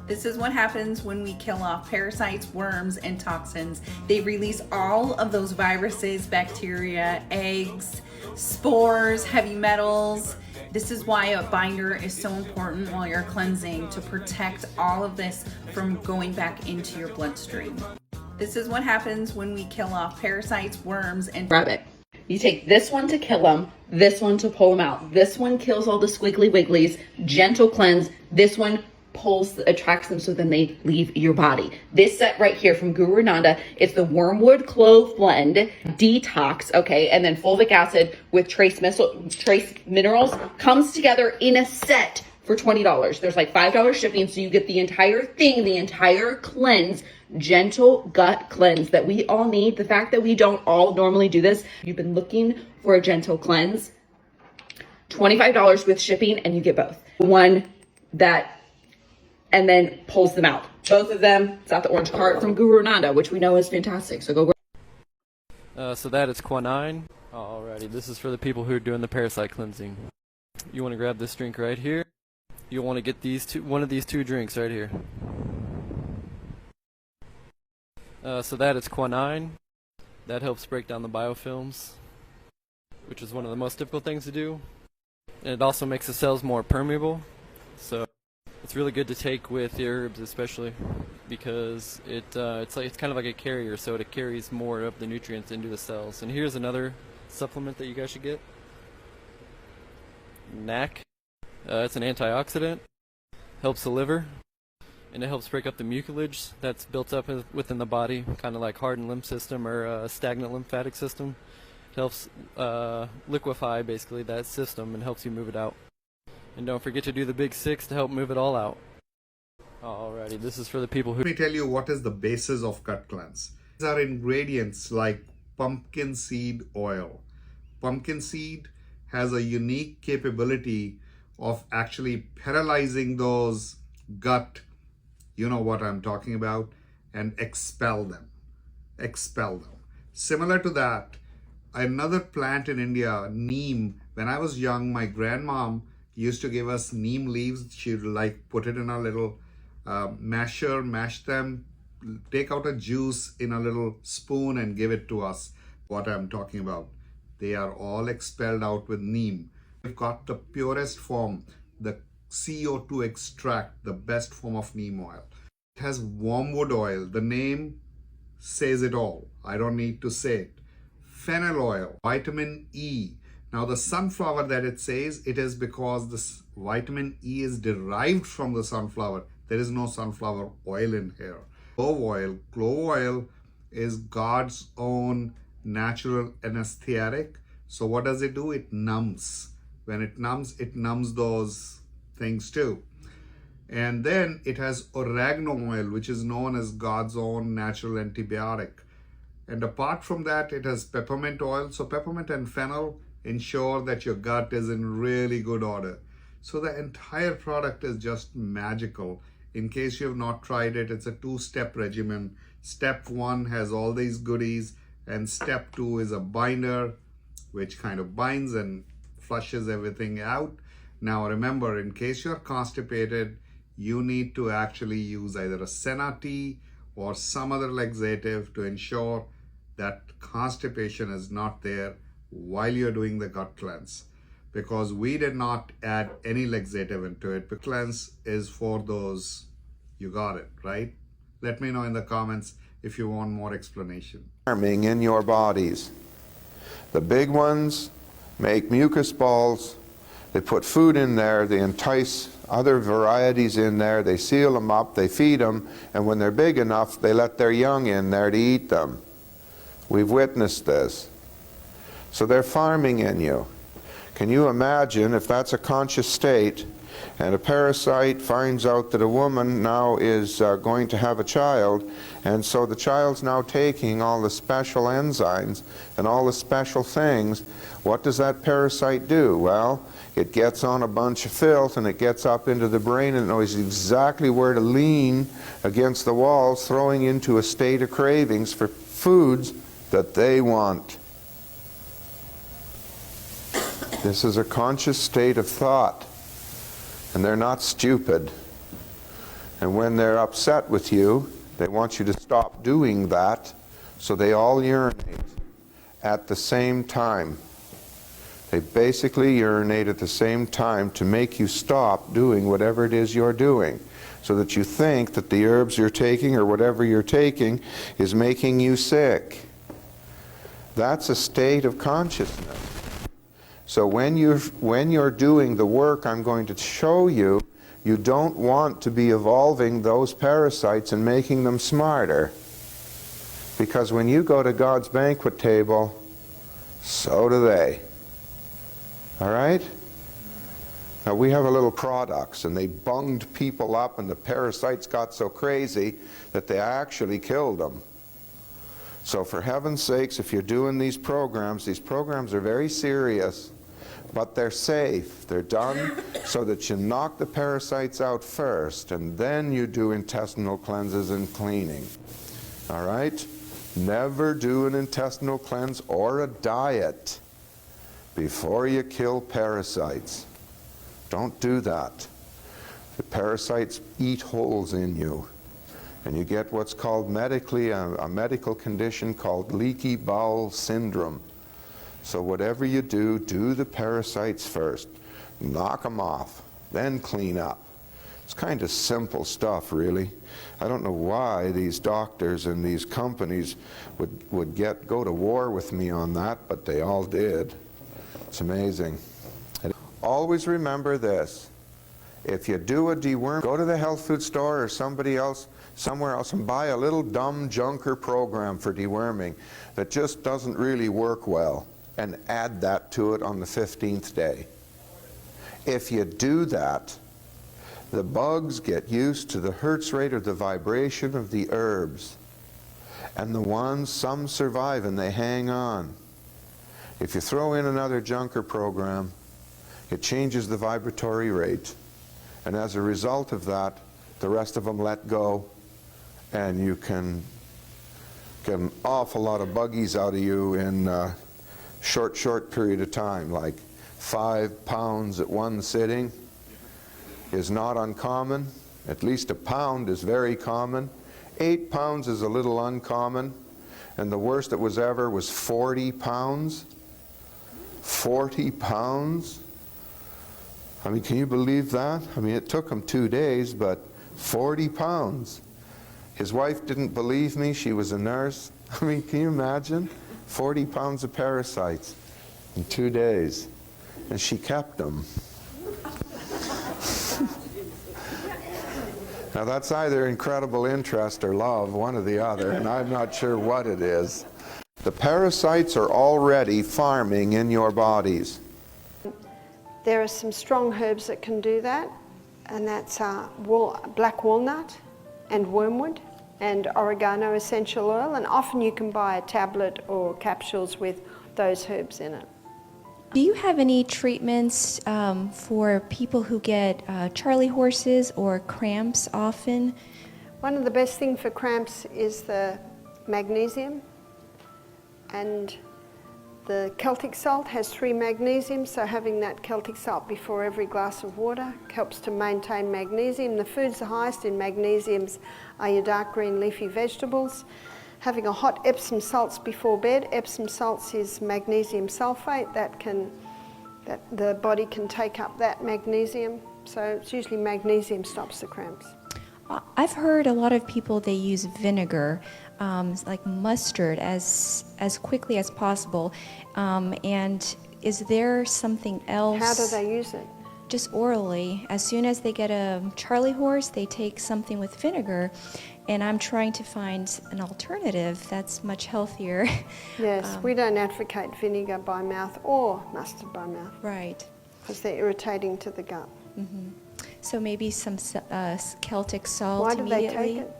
This is what happens when we kill off parasites, worms, and toxins. They release all of those viruses, bacteria, eggs, spores, heavy metals. This is why a binder is so important while you're cleansing, to protect all of this from going back into your bloodstream. This is what happens when we kill off parasites, worms, and rabbit. You take this one to kill them, this one to pull them out. This one kills all the squiggly wigglies, gentle cleanse. This one attracts them so then they leave your body. This set right here from Guru Nanda, it's the wormwood clove blend detox, okay, and then fulvic acid with trace minerals comes together in a set for $20. There's like $5 shipping, so you get the entire thing, the entire cleanse, gentle gut cleanse that we all need. The fact that we don't all normally do this, you've been looking for a gentle cleanse, $25 with shipping, and you get both. One that and then pulls them out. Both of them. It's got the orange cart from Guru Nanda, which we know is fantastic. So go grab. So that is quinine. Alrighty, this is for the people who are doing the parasite cleansing. You want to grab this drink right here. You'll want to get one of these two drinks right here. So that is quinine. That helps break down the biofilms, which is one of the most difficult things to do. And it also makes the cells more permeable. So it's really good to take with the herbs, especially because it's kind of like a carrier, so it carries more of the nutrients into the cells. And here's another supplement that you guys should get. NAC. It's an antioxidant, helps the liver, and it helps break up the mucilage that's built up within the body, kind of like hardened lymph system or a stagnant lymphatic system. It helps liquefy basically that system and helps you move it out. And don't forget to do the big 6 to help move it all out. Alrighty, this is for the people who... Let me tell you what is the basis of gut cleanse. These are ingredients like pumpkin seed oil. Pumpkin seed has a unique capability of actually paralyzing those gut, you know what I'm talking about, and expel them. Similar to that, another plant in India, neem. When I was young, my grandmom used to give us neem leaves. She'd like put it in a little masher, mash them, take out a juice in a little spoon and give it to us. What I'm talking about. They are all expelled out with neem. We've got the purest form, the CO2 extract, the best form of neem oil. It has wormwood oil. The name says it all. I don't need to say it. Fennel oil, vitamin E. Now the sunflower that it says, it is because this vitamin E is derived from the sunflower. There is no sunflower oil in here. Clove oil. Clove oil is God's own natural anesthetic. So what does it do? It numbs. When it numbs those things too. And then it has oregano oil, which is known as God's own natural antibiotic. And apart from that, it has peppermint oil. So peppermint and fennel ensure that your gut is in really good order. So the entire product is just magical. In case you have not tried it, it's a 2-step regimen. Step 1 has all these goodies, and step 2 is a binder, which kind of binds and flushes everything out. Now remember, in case you're constipated, you need to actually use either a senna tea or some other laxative to ensure that constipation is not there while you're doing the gut cleanse, because we did not add any laxative into it. The cleanse is for those, you got it, right? Let me know in the comments if you want more explanation. Farming in your bodies. The big ones make mucus balls. They put food in there, they entice other varieties in there, they seal them up, they feed them, and when they're big enough, they let their young in there to eat them. We've witnessed this. So they're farming in you. Can you imagine if that's a conscious state and a parasite finds out that a woman now is going to have a child, and so the child's now taking all the special enzymes and all the special things. What does that parasite do? Well, it gets on a bunch of filth and it gets up into the brain and knows exactly where to lean against the walls, throwing into a state of cravings for foods that they want. This is a conscious state of thought, and they're not stupid. And when they're upset with you, they want you to stop doing that, so they all urinate at the same time. They basically urinate at the same time to make you stop doing whatever it is you're doing, so that you think that the herbs you're taking or whatever you're taking is making you sick. That's a state of consciousness. So when you're doing the work I'm going to show you, you don't want to be evolving those parasites and making them smarter. Because when you go to God's banquet table, so do they. All right? Now we have a little products, and they bunged people up, and the parasites got so crazy that they actually killed them. So for heaven's sakes, if you're doing these programs are very serious, but they're safe. They're done so that you knock the parasites out first, and then you do intestinal cleanses and cleaning. All right? Never do an intestinal cleanse or a diet before you kill parasites. Don't do that. The parasites eat holes in you, and you get what's called medically a medical condition called leaky bowel syndrome. So whatever you do, do the parasites first. Knock them off, then clean up. It's kind of simple stuff, really. I don't know why these doctors and these companies would go to war with me on that, but they all did. It's amazing. And always remember this. If you do a deworm, go to the health food store or somewhere else and buy a little dumb junker program for deworming that just doesn't really work well, and add that to it on the 15th day. If you do that, the bugs get used to the hertz rate or the vibration of the herbs. And some survive and they hang on. If you throw in another junker program, it changes the vibratory rate. And as a result of that, the rest of them let go, and you can get an awful lot of buggies out of you in a short period of time. Like 5 pounds at one sitting is not uncommon. At least a pound is very common. 8 pounds is a little uncommon. And the worst it was ever was 40 pounds. 40 pounds? I mean, can you believe that? I mean, it took him 2 days, but 40 pounds. His wife didn't believe me. She was a nurse. I mean, can you imagine? 40 pounds of parasites in 2 days. And she kept them. Now that's either incredible interest or love, one or the other, and I'm not sure what it is. The parasites are already farming in your bodies. There are some strong herbs that can do that, and that's black walnut and wormwood and oregano essential oil, and often you can buy a tablet or capsules with those herbs in it. Do you have any treatments for people who get Charlie horses or cramps often? One of the best things for cramps is the magnesium, and the Celtic salt has 3 magnesiums, so having that Celtic salt before every glass of water helps to maintain magnesium. The foods the highest in magnesiums are your dark green leafy vegetables. Having a hot Epsom salts before bed. Epsom salts is magnesium sulfate that the body can take up that magnesium. So it's usually magnesium stops the cramps. I've heard a lot of people, they use vinegar, like mustard, as quickly as possible. And is there something else? How do they use it? Just orally. As soon as they get a Charlie horse, they take something with vinegar. And I'm trying to find an alternative that's much healthier. Yes, we don't advocate vinegar by mouth or mustard by mouth. Right. Because they're irritating to the gut. Mm-hmm. So maybe some Celtic salt. Why do immediately. they take it?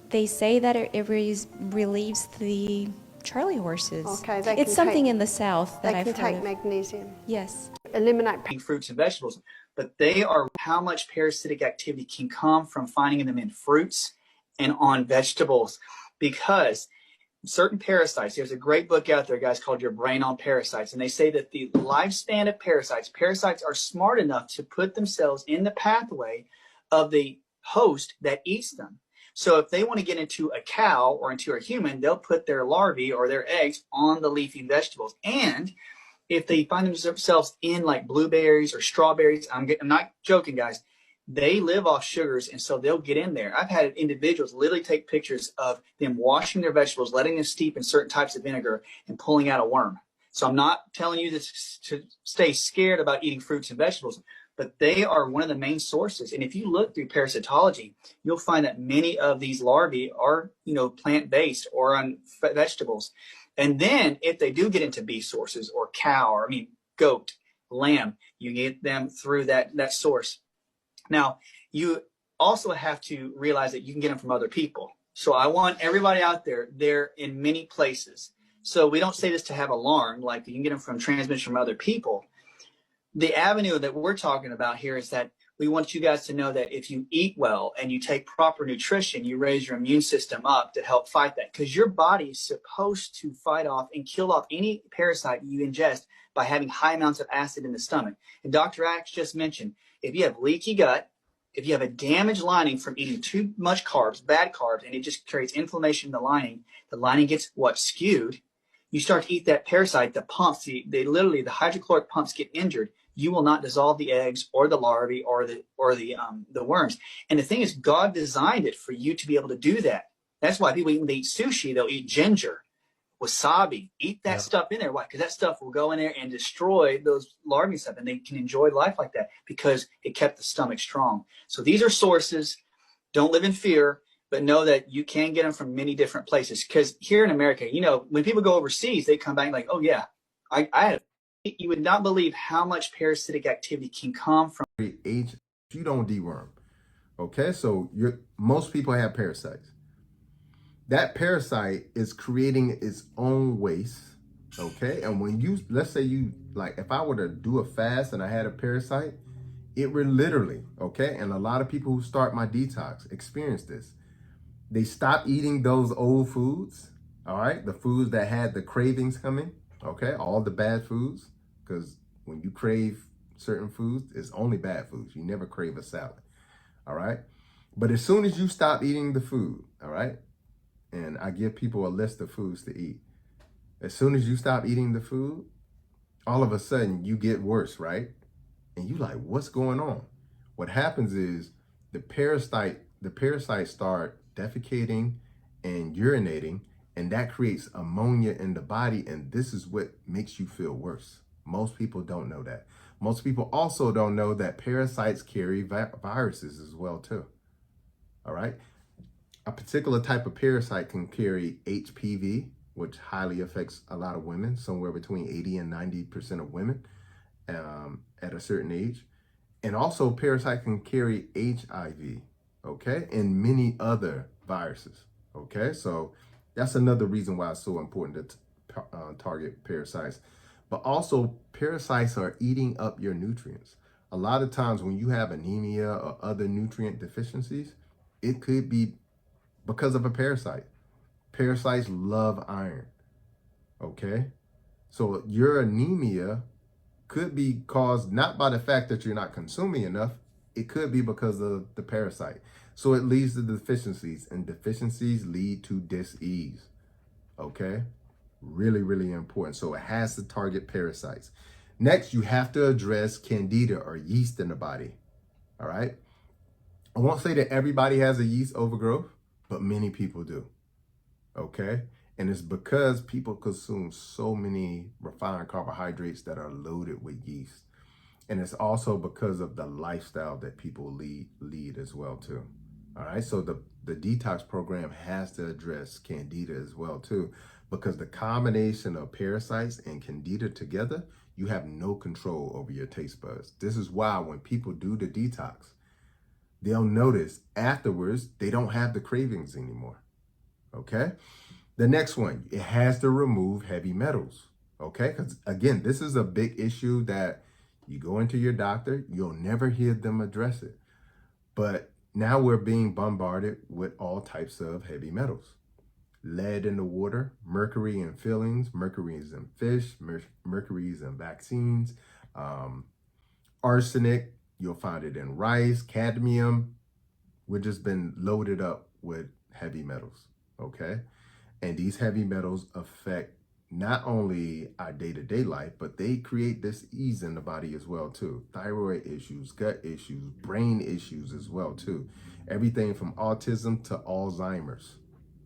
They say that it relieves the Charlie horses. Okay, it's something in the South that I've heard of. They can take of. Magnesium. Yes. Eliminate fruits and vegetables, but they are how much parasitic activity can come from finding them in fruits and on vegetables, because certain parasites, there's a great book out there, guys, called Your Brain on Parasites, and they say that the lifespan of parasites are smart enough to put themselves in the pathway of the host that eats them. So if they want to get into a cow or into a human, they'll put their larvae or their eggs on the leafy vegetables. And if they find themselves in like blueberries or strawberries, I'm not joking, guys, they live off sugars, and so they'll get in there. I've had individuals literally take pictures of them washing their vegetables, letting them steep in certain types of vinegar, and pulling out a worm. So I'm not telling you to stay scared about eating fruits and vegetables, but they are one of the main sources. And if you look through parasitology, you'll find that many of these larvae are, plant-based or on vegetables. And then if they do get into beef sources or goat, lamb, you get them through that source. Now, you also have to realize that you can get them from other people. So I want everybody out there, they're in many places. So we don't say this to have alarm, like you can get them from transmission from other people. The avenue that we're talking about here is that we want you guys to know that if you eat well and you take proper nutrition, you raise your immune system up to help fight that, because your body is supposed to fight off and kill off any parasite you ingest by having high amounts of acid in the stomach. And Dr. Axe just mentioned, if you have leaky gut, if you have a damaged lining from eating too much carbs, bad carbs, and it just creates inflammation in the lining gets skewed. You start to eat that parasite, the pumps, the hydrochloric pumps get injured. You will not dissolve the eggs or the larvae or the worms. And the thing is, God designed it for you to be able to do that. That's why people, when they eat sushi, they'll eat ginger, wasabi, eat that stuff in there. Why? Because that stuff will go in there and destroy those larvae and stuff, and they can enjoy life like that because it kept the stomach strong. So these are sources. Don't live in fear, but know that you can get them from many different places. Because here in America, when people go overseas, they come back like, oh yeah, I had. You would not believe how much parasitic activity can come from age. You don't deworm. Okay, so most people have parasites. That parasite is creating its own waste. Okay, and when let's say if I were to do a fast and I had a parasite, it would literally, okay, and a lot of people who start my detox experience this. They stop eating those old foods, all right, the foods that had the cravings coming, okay, all the bad foods, because when you crave certain foods, it's only bad foods. You never crave a salad, all right? But as soon as you stop eating the food, all right, and I give people a list of foods to eat. As soon as you stop eating the food, all of a sudden you get worse, right? And you like, what's going on? What happens is the parasites start defecating and urinating, and that creates ammonia in the body, and this is what makes you feel worse. Most people don't know that. Most people also don't know that parasites carry viruses as well too. All right. A particular type of parasite can carry HPV, which highly affects a lot of women, somewhere between 80 and 90% of women at a certain age. And also parasite can carry HIV, okay, and many other viruses, okay? So that's another reason why it's so important to target parasites. But also parasites are eating up your nutrients. A lot of times when you have anemia or other nutrient deficiencies, it could be because of a parasite. Parasites love iron, okay? So your anemia could be caused not by the fact that you're not consuming enough, it could be because of the parasite. So it leads to deficiencies, and deficiencies lead to dis-ease, okay? Really, really important. So it has to target parasites. Next, you have to address candida or yeast in the body, all right? I won't say that everybody has a yeast overgrowth, but many people do, okay? And it's because people consume so many refined carbohydrates that are loaded with yeast. And it's also because of the lifestyle that people lead as well too. All right, so the detox program has to address candida as well too, because the combination of parasites and candida together, you have no control over your taste buds. This is why when people do the detox, they'll notice afterwards they don't have the cravings anymore, okay? The next one, it has to remove heavy metals, okay? Because again, this is a big issue that you go into your doctor, you'll never hear them address it. But now we're being bombarded with all types of heavy metals. Lead in the water, mercury in fillings, mercury is in fish, mercury is in vaccines, arsenic, you'll find it in rice, cadmium, We've just been loaded up with heavy metals, okay? And these heavy metals affect not only our day-to-day life, but they create dis-ease in the body as well too. Thyroid issues, gut issues, brain issues as well too. Everything from autism to Alzheimer's,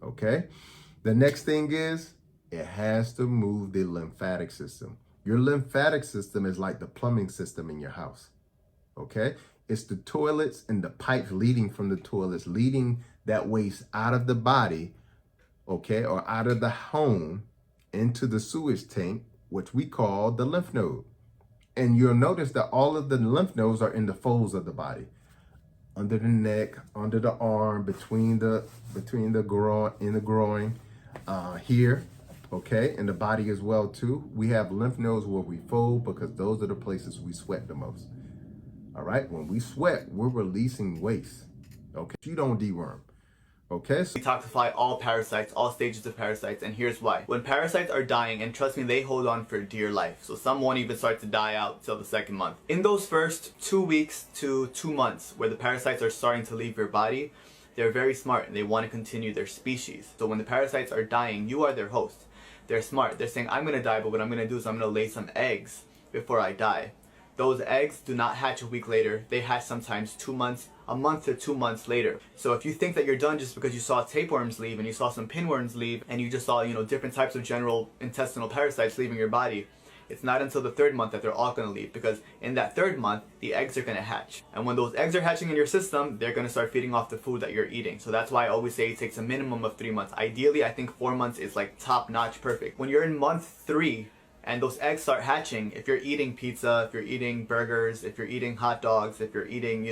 okay? The next thing is, it has to move the lymphatic system. Your lymphatic system is like the plumbing system in your house, okay? It's the toilets and the pipes leading from the toilets, leading that waste out of the body, okay, or out of the home into the sewage tank, which we call the lymph node. And you'll notice that all of the lymph nodes are in the folds of the body, under the neck, under the arm, between the groin, in the groin, here, okay, in the body as well too. We have lymph nodes where we fold because those are the places we sweat the most. All right, when we sweat, we're releasing waste. Okay, you don't deworm. Okay, so detoxify all parasites, all stages of parasites, and here's why. When parasites are dying, and trust me, they hold on for dear life, so some won't even start to die out till the second month. In those first 2 weeks to 2 months where the parasites are starting to leave your body, they're very smart and they want to continue their species. So when the parasites are dying, you are their host. They're smart. They're saying, I'm going to die, but what I'm going to do is I'm going to lay some eggs before I die. Those eggs do not hatch a week later. They hatch sometimes 2 months, a month to 2 months later. So if you think that you're done just because you saw tapeworms leave and you saw some pinworms leave and you just saw, different types of general intestinal parasites leaving your body, it's not until the 3rd month that they're all going to leave, because in that 3rd month, the eggs are going to hatch. And when those eggs are hatching in your system, they're going to start feeding off the food that you're eating. So that's why I always say it takes a minimum of 3 months. Ideally, I think 4 months is like top-notch perfect. When you're in month 3, and those eggs start hatching, if you're eating pizza, if you're eating burgers, if you're eating hot dogs, if you're eating,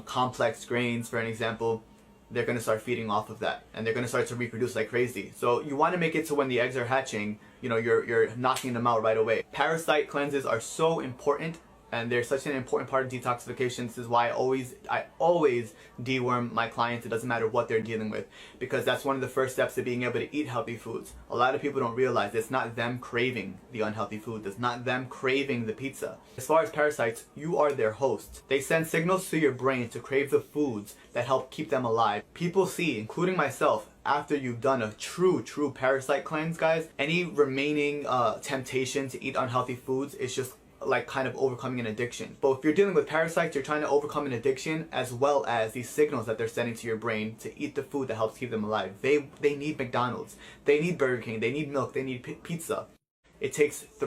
complex grains, for an example, they're going to start feeding off of that. And they're going to start to reproduce like crazy. So you want to make it so when the eggs are hatching, you're knocking them out right away. Parasite cleanses are so important, and they're such an important part of detoxification. This is why I always deworm my clients. It doesn't matter what they're dealing with, because that's one of the first steps to being able to eat healthy foods. A lot of people don't realize it's not them craving the unhealthy food. It's not them craving the pizza. As far as parasites, you are their host. They send signals to your brain to crave the foods that help keep them alive. People see, including myself, after you've done a true parasite cleanse, guys, any remaining temptation to eat unhealthy foods is just like kind of overcoming an addiction. But if you're dealing with parasites, you're trying to overcome an addiction, as well as these signals that they're sending to your brain to eat the food that helps keep them alive. They need McDonald's, they need Burger King, they need milk, they need pizza. It takes 3